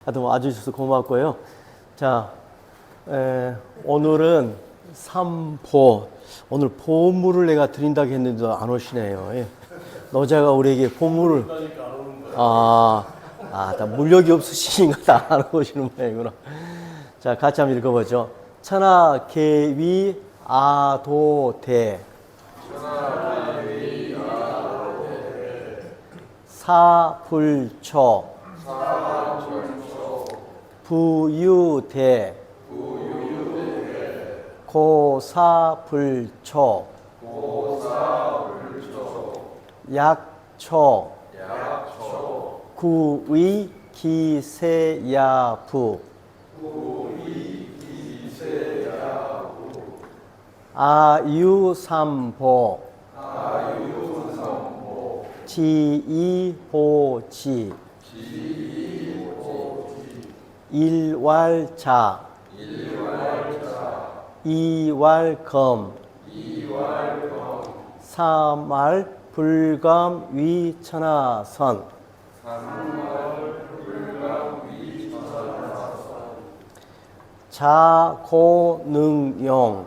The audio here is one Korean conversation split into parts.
하여튼 와주셔서 고맙고요. 자, 오늘은 삼보, 오늘 보물을 내가 드린다고 했는데도 안 오시네요. 예. 노자가 우리에게 보물을, 다 물력이 없으시니까 다 안 오시는 모양이구나. 자, 같이 한번 읽어보죠. 천하 계위 아도대. 사불초. 부유대. 고사불초. 약초. 구위기세야부. 아유삼보. 지이보지. 일왈자. 이왈검. 사말불감위천하선. 자고능용.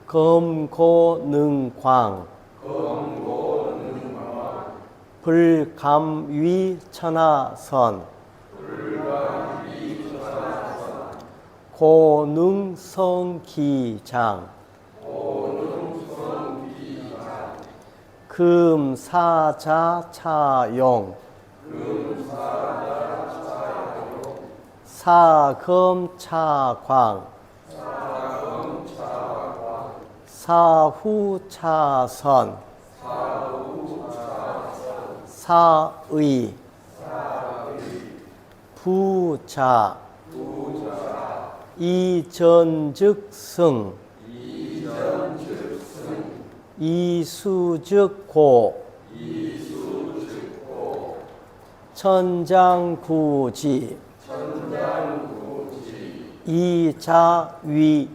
검고능광. 불감위천하선. 고능성기장. 금사자차용. 사검차광. 사후차선. 사의. 부자. 이전즉승. 이수즉고. 천장구지. 이자위지.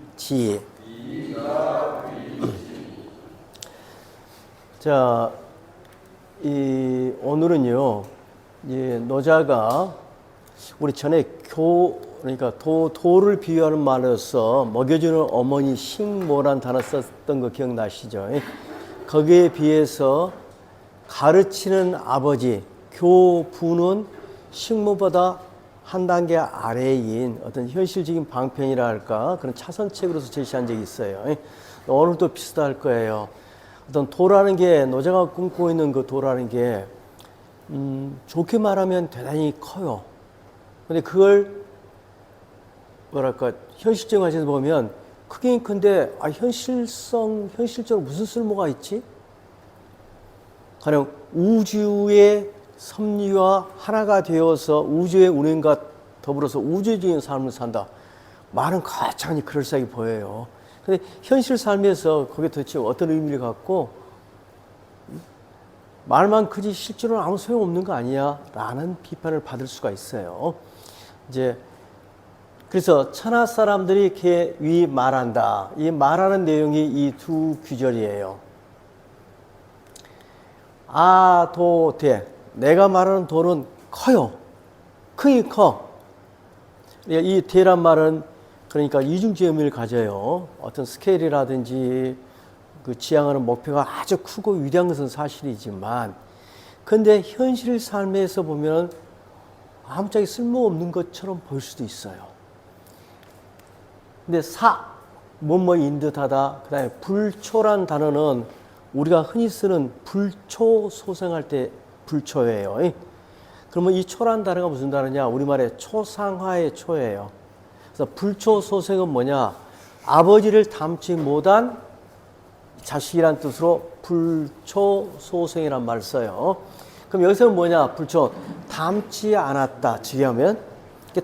자, 오늘은요, 노자가 우리 전에 그러니까 도를 비유하는 말로서 먹여주는 어머니 식모란 단어 썼던 거 기억나시죠? 거기에 비해서 가르치는 아버지, 교부는 식모보다 한 단계 아래인 어떤 현실적인 방편이라 할까 그런 차선책으로서 제시한 적이 있어요. 오늘도 비슷할 거예요. 어떤 도라는 게, 노자가 꿈꾸고 있는 그 도라는 게 좋게 말하면 대단히 커요. 근데 그걸 뭐랄까 현실적인 관점에서 보면 크긴 큰데 현실적으로 무슨 쓸모가 있지? 가령 우주의 섭리와 하나가 되어서 우주의 운행과 더불어서 우주적인 삶을 산다. 말은 거창하니 그럴싸하게 보여요. 근데 현실 삶에서 그게 도대체 어떤 의미를 갖고 말만 크지 실제로는 아무 소용없는 거 아니야? 라는 비판을 받을 수가 있어요. 그래서 천하 사람들이 계위 말한다. 이 말하는 내용이 이 두 구절이에요. 아도대. 내가 말하는 도는 커요. 크기 커. 이 대란 말은 그러니까 이중적 의미를 가져요. 어떤 스케일이라든지 그 지향하는 목표가 아주 크고 위대한 것은 사실이지만, 근데 현실 삶에서 보면 아무짝에 쓸모없는 것처럼 보일 수도 있어요. 근데 뭐뭐인 듯하다. 그 다음에 불초란 단어는 우리가 흔히 쓰는 불초 소생할 때 불초예요. 그러면 이 초란 단어가 무슨 단어냐? 우리말에 초상화의 초예요. 그래서 불초 소생은 뭐냐? 아버지를 닮지 못한 자식이란 뜻으로 불초 소생이란 말을 써요. 그럼 여기서는 뭐냐? 불초. 닮지 않았다. 즉하면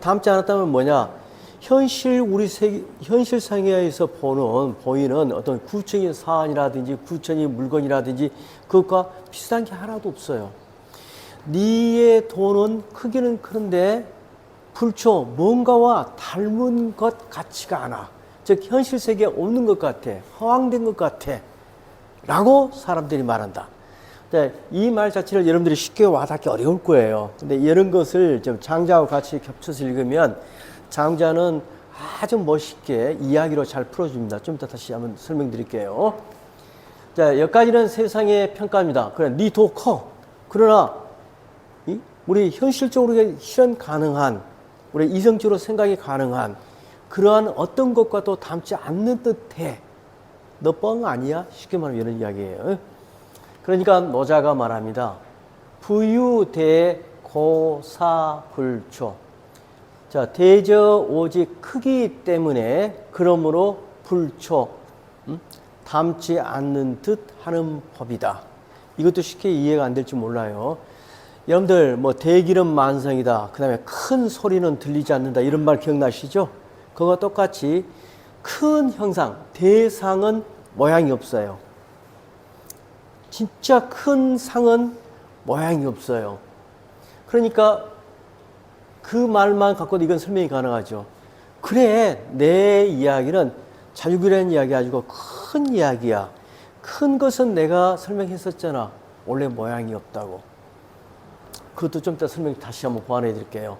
닮지 않았다면 뭐냐? 현실 상에서 보이는 어떤 구체적인 사안이라든지 구체적인 물건이라든지 그것과 비슷한 게 하나도 없어요. 네의 돈은 크기는 크는데 불초, 뭔가와 닮은 것 같지가 않아. 즉 현실 세계에 없는 것 같아. 허황된 것 같아. 라고 사람들이 말한다. 이 말 자체를 여러분들이 쉽게 와닿기 어려울 거예요. 근데 이런 것을 좀 장자와 같이 겹쳐서 읽으면 장자는 아주 멋있게 이야기로 잘 풀어줍니다. 좀 이따 다시 한번 설명드릴게요. 자, 여기까지는 세상의 평가입니다. 그래, 네 도 커. 그러나 우리 현실적으로 실현 가능한, 우리 이성적으로 생각이 가능한 그러한 어떤 것과도 닮지 않는 듯해. 너 뻥 아니야? 쉽게 말하면 이런 이야기예요. 그러니까 노자가 말합니다. 부유대고사불초. 자, 대저 오직 크기 때문에 그러므로 불초, 닮지 않는 듯 하는 법이다. 이것도 쉽게 이해가 안 될지 몰라요. 여러분들 뭐 대기름 만성이다, 그 다음에 큰 소리는 들리지 않는다, 이런 말 기억나시죠? 그거와 똑같이 큰 형상, 대상은 모양이 없어요. 진짜 큰 상은 모양이 없어요. 그러니까 그 말만 갖고도 이건 설명이 가능하죠. 그래, 내 이야기는 자유구라는 이야기 가지고 큰 이야기야. 큰 것은 내가 설명했었잖아. 원래 모양이 없다고. 그것도 좀 이따 설명 다시 한번 보완해 드릴게요.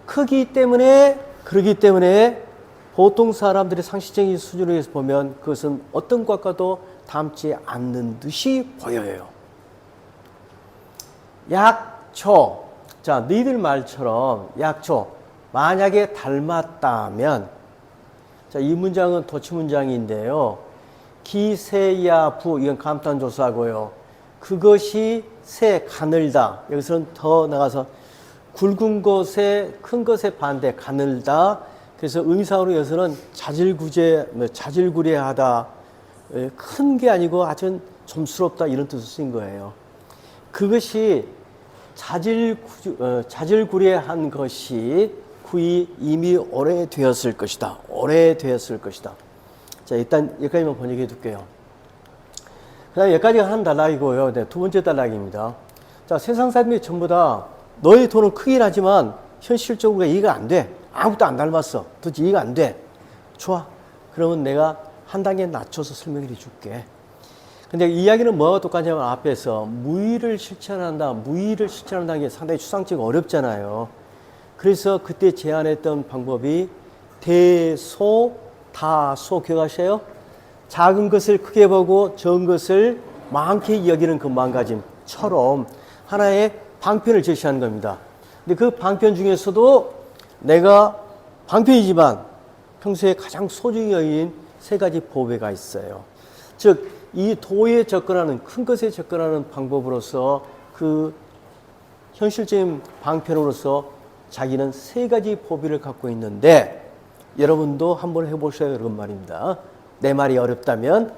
크기 때문에, 그러기 때문에 보통 사람들의 상식적인 수준에서 보면 그것은 어떤 것과도 닮지 않는 듯이 보여요. 약초. 자, 너희들 말처럼 약초. 만약에 닮았다면, 자, 이 문장은 도치 문장인데요. 기세야부, 이건 감탄조사고요. 그것이 새 가늘다. 여기서는 더 나가서 굵은 것에 큰 것의 반대 가늘다. 그래서 의미상으로 여기서는 자질구레하다. 큰 게 아니고 아주 좀스럽다, 이런 뜻을 쓴 거예요. 그것이 자질구레한 것이 구이 이미 오래되었을 것이다. 오래되었을 것이다. 자, 일단 여기까지만 번역해 둘게요. 그 다음에 여기까지가 한 단락이고요. 네, 두 번째 단락입니다. 자, 세상 사람들이 전부 다 너의 돈은 크긴 하지만 현실적으로 이해가 안 돼. 아무것도 안 닮았어. 도대체 이해가 안 돼. 좋아. 그러면 내가 한 단계 낮춰서 설명해 줄게. 근데 이야기는 뭐가 똑같냐면 앞에서 무의를 실천한다. 무의를 실천한다는 게 상당히 추상적이고 어렵잖아요. 그래서 그때 제안했던 방법이 대소, 다소 기억하세요? 작은 것을 크게 보고 적은 것을 많게 여기는 그 마음가짐처럼 하나의 방편을 제시하는 겁니다. 근데 그 방편 중에서도 내가 방편이지만 평소에 가장 소중히 여긴 세 가지 보배가 있어요. 즉, 이 도에 접근하는, 큰 것에 접근하는 방법으로서 그 현실적인 방편으로서 자기는 세 가지 보배를 갖고 있는데 여러분도 한번 해보셔야 그런 말입니다. 내 말이 어렵다면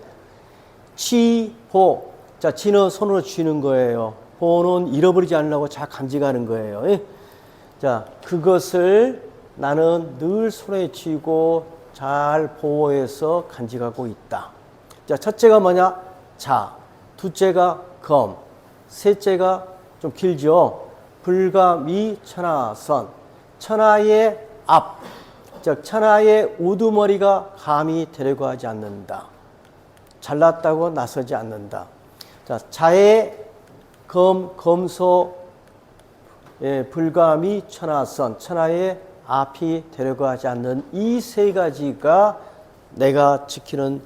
치보. 자, 치는 손으로 쥐는 거예요. 보는 잃어버리지 않으려고 잘 간직하는 거예요. 자, 그것을 나는 늘 손에 쥐고 잘 보호해서 간직하고 있다. 자, 첫째가 뭐냐? 자. 둘째가 검. 셋째가 좀 길죠? 불가미 천하선. 천하의 앞. 즉, 천하의 우두머리가 감히 되려고 하지 않는다. 잘났다고 나서지 않는다. 자, 자의 검소, 불가미 천하선. 천하의 앞이 되려고 하지 않는 이 세 가지가 내가 지키는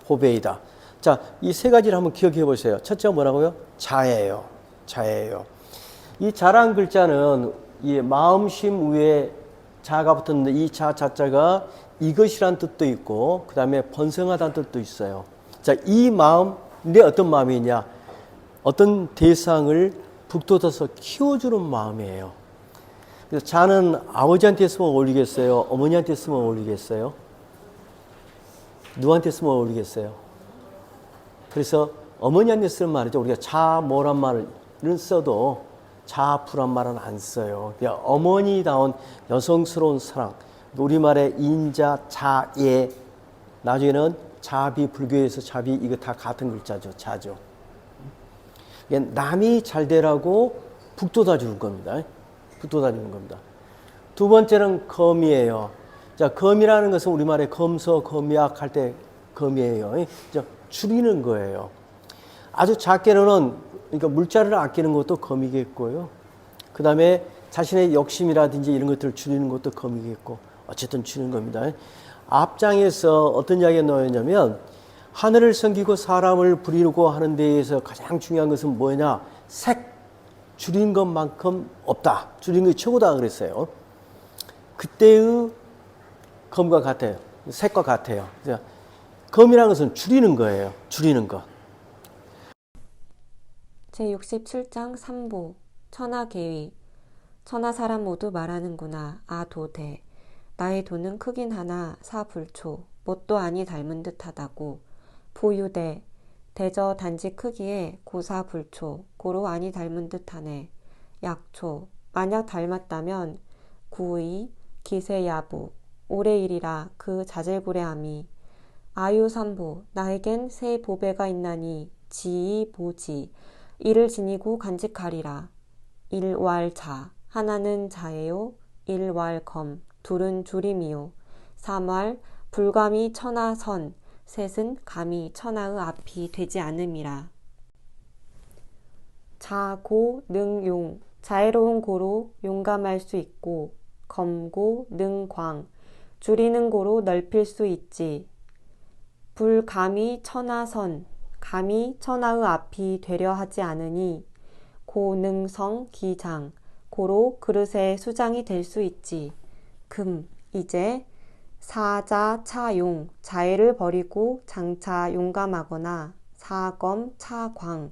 보배이다. 자, 이 세 가지를 한번 기억해 보세요. 첫째가 뭐라고요? 자예요. 자예요. 이 자란 글자는 이 마음심 위에 자가 붙었는데 이 자자가 이것이란 뜻도 있고 그 다음에 번성하다는 뜻도 있어요. 자, 이 마음인데 어떤 마음이냐? 어떤 대상을 북돋아서 키워주는 마음이에요. 그래서 자는 아버지한테 쓰면 어울리겠어요? 어머니한테 쓰면 어울리겠어요? 누구한테 쓰면 어울리겠어요? 그래서 어머니한테 쓰는 말이죠. 우리가 자모란 말을 써도 자부란 말은 안 써요. 그러니까 어머니다운 여성스러운 사랑, 우리말의 인자, 자예, 나중에는 자비, 불교에서 자비, 이거 다 같은 글자죠. 자죠. 남이 잘 되라고 북돋아 주는 겁니다. 북돋아 주는 겁니다. 두 번째는 검이에요. 자, 검이라는 것은 우리말의 검서, 검약 할 때 검이에요. 줄이는 거예요. 아주 작게는 그러니까 물자를 아끼는 것도 검이겠고요. 그 다음에 자신의 욕심이라든지 이런 것들을 줄이는 것도 검이겠고 어쨌든 줄이는 겁니다. 앞장에서 어떤 이야기가 나오냐면 하늘을 섬기고 사람을 부리고 하는 데에서 가장 중요한 것은 뭐냐? 줄인 것만큼 없다. 줄인 것이 최고다 그랬어요. 그때의 검과 같아요. 색과 같아요. 검이라는 것은 줄이는 거예요. 줄이는 것. 제67장 3보 천하계위 천하 사람 모두 말하는구나. 아 도대 나의 도는 크긴 하나 사불초 뭣도 아니 닮은 듯하다고. 보유대 대저 단지 크기에 고사불초 고로 아니 닮은 듯하네. 약초 만약 닮았다면 구의 기세야부 오래일이라 그 자질구레함이. 아유삼보 나에겐 세 보배가 있나니 지이 보지 이를 지니고 간직하리라. 일왈자 하나는 자예요. 일왈검 둘은 줄임이요. 삼왈 불감이 천하선 셋은 감이 천하의 앞이 되지 않음이라. 자고 능용 자애로운 고로 용감할 수 있고 검고 능광 줄이는 고로 넓힐 수 있지. 불감이 천하선 감이 천하의 앞이 되려 하지 않으니 고능성 기장 고로 그릇의 수장이 될 수 있지. 금 이제 사자 차용 자애를 버리고 장차 용감하거나 사검 차광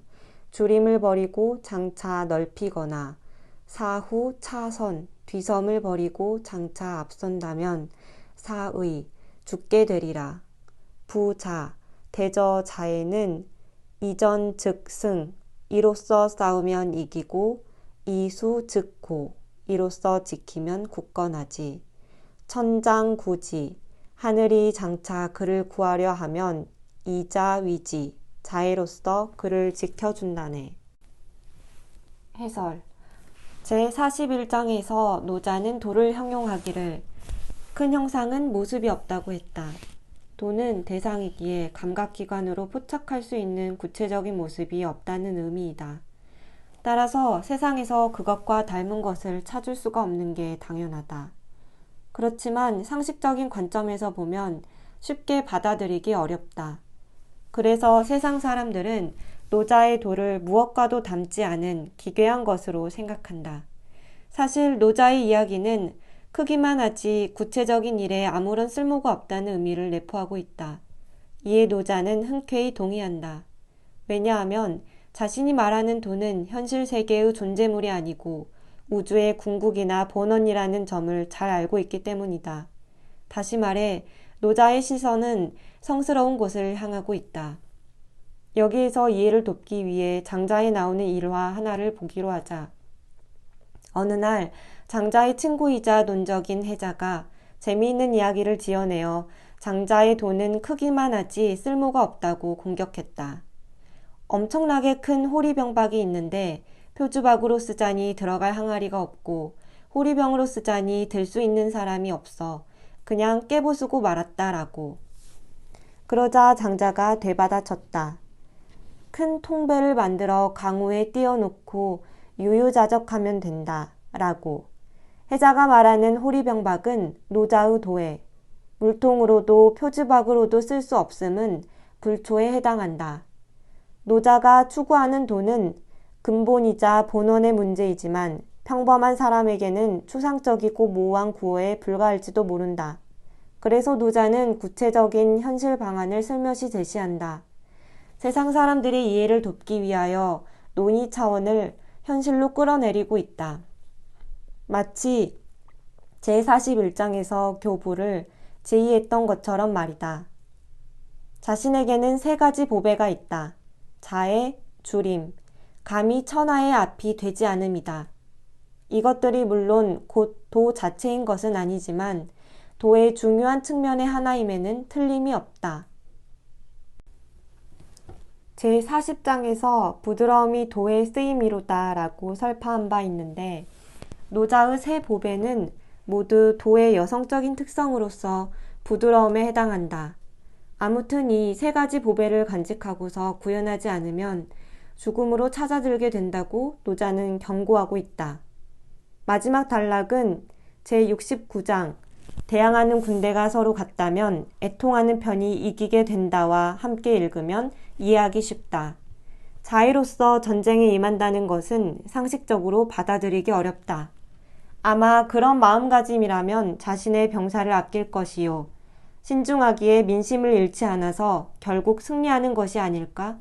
줄임을 버리고 장차 넓히거나 사후 차선 뒤섬을 버리고 장차 앞선다면 사의 죽게 되리라. 부자 대저 자에는 이전 즉승 이로써 싸우면 이기고 이수 즉고 이로써 지키면 굳건하지. 천장구지 하늘이 장차 그를 구하려 하면 이자위지 자애로서 그를 지켜준다네. 해설 제41장에서 노자는 도를 형용하기를 큰 형상은 모습이 없다고 했다. 도는 대상이기에 감각기관으로 포착할 수 있는 구체적인 모습이 없다는 의미이다. 따라서 세상에서 그것과 닮은 것을 찾을 수가 없는 게 당연하다. 그렇지만 상식적인 관점에서 보면 쉽게 받아들이기 어렵다. 그래서 세상 사람들은 노자의 도를 무엇과도 닮지 않은 기괴한 것으로 생각한다. 사실 노자의 이야기는 크기만 하지 구체적인 일에 아무런 쓸모가 없다는 의미를 내포하고 있다. 이에 노자는 흔쾌히 동의한다. 왜냐하면 자신이 말하는 도는 현실 세계의 존재물이 아니고 우주의 궁극이나 본원이라는 점을 잘 알고 있기 때문이다. 다시 말해 노자의 시선은 성스러운 곳을 향하고 있다. 여기에서 이해를 돕기 위해 장자에 나오는 일화 하나를 보기로 하자. 어느 날 장자의 친구이자 논적인 해자가 재미있는 이야기를 지어내어 장자의 도는 크기만 하지 쓸모가 없다고 공격했다. 엄청나게 큰 호리병박이 있는데 표주박으로 쓰자니 들어갈 항아리가 없고 호리병으로 쓰자니 들 수 있는 사람이 없어 그냥 깨부수고 말았다라고. 그러자 장자가 되받아쳤다. 큰 통배를 만들어 강우에 띄워놓고 유유자적하면 된다 라고. 해자가 말하는 호리병박은 노자의 도에 물통으로도 표주박으로도 쓸 수 없음은 불초에 해당한다. 노자가 추구하는 도는 근본이자 본원의 문제이지만 평범한 사람에게는 추상적이고 모호한 구호에 불과할지도 모른다. 그래서 노자는 구체적인 현실 방안을 슬며시 제시한다. 세상 사람들의 이해를 돕기 위하여 논의 차원을 현실로 끌어내리고 있다. 마치 제41장에서 교부를 제의했던 것처럼 말이다. 자신에게는 세 가지 보배가 있다. 자애, 줄임, 감히 천하의 앞이 되지 않음이다. 이것들이 물론 곧 도 자체인 것은 아니지만 도의 중요한 측면의 하나임에는 틀림이 없다. 제40장에서 부드러움이 도의 쓰임이로다 라고 설파한 바 있는데 노자의 세 보배는 모두 도의 여성적인 특성으로서 부드러움에 해당한다. 아무튼 이 세 가지 보배를 간직하고서 구현하지 않으면 죽음으로 찾아들게 된다고 노자는 경고하고 있다. 마지막 단락은 제69장 대항하는 군대가 서로 같다면 애통하는 편이 이기게 된다와 함께 읽으면 이해하기 쉽다. 자의로서 전쟁에 임한다는 것은 상식적으로 받아들이기 어렵다. 아마 그런 마음가짐이라면 자신의 병사를 아낄 것이요. 신중하기에 민심을 잃지 않아서 결국 승리하는 것이 아닐까?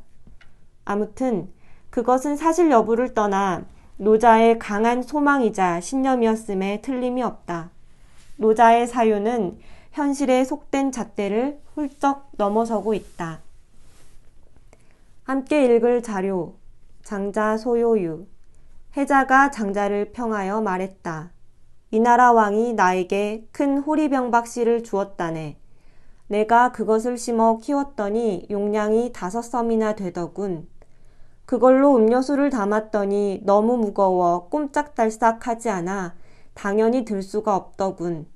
아무튼 그것은 사실 여부를 떠나 노자의 강한 소망이자 신념이었음에 틀림이 없다. 노자의 사유는 현실에 속된 잣대를 훌쩍 넘어서고 있다. 함께 읽을 자료, 장자 소요유. 해자가 장자를 평하여 말했다. 이 나라 왕이 나에게 큰 호리병박씨를 주었다네. 내가 그것을 심어 키웠더니 용량이 5섬이나 되더군. 그걸로 음료수를 담았더니 너무 무거워 꼼짝달싹하지 않아 당연히 들 수가 없더군.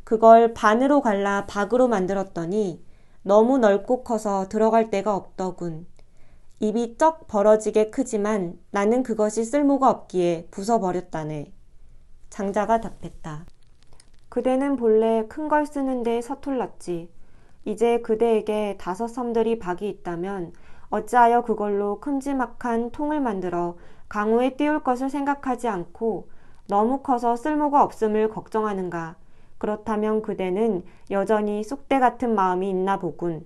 그걸 반으로 갈라 박으로 만들었더니 너무 넓고 커서 들어갈 데가 없더군. 입이 쩍 벌어지게 크지만 나는 그것이 쓸모가 없기에 부숴버렸다네. 장자가 답했다. 그대는 본래 큰 걸 쓰는데 서툴렀지. 이제 그대에게 5섬들이 박이 있다면 어찌하여 그걸로 큼지막한 통을 만들어 강우에 띄울 것을 생각하지 않고 너무 커서 쓸모가 없음을 걱정하는가. 그렇다면 그대는 여전히 쑥대 같은 마음이 있나 보군.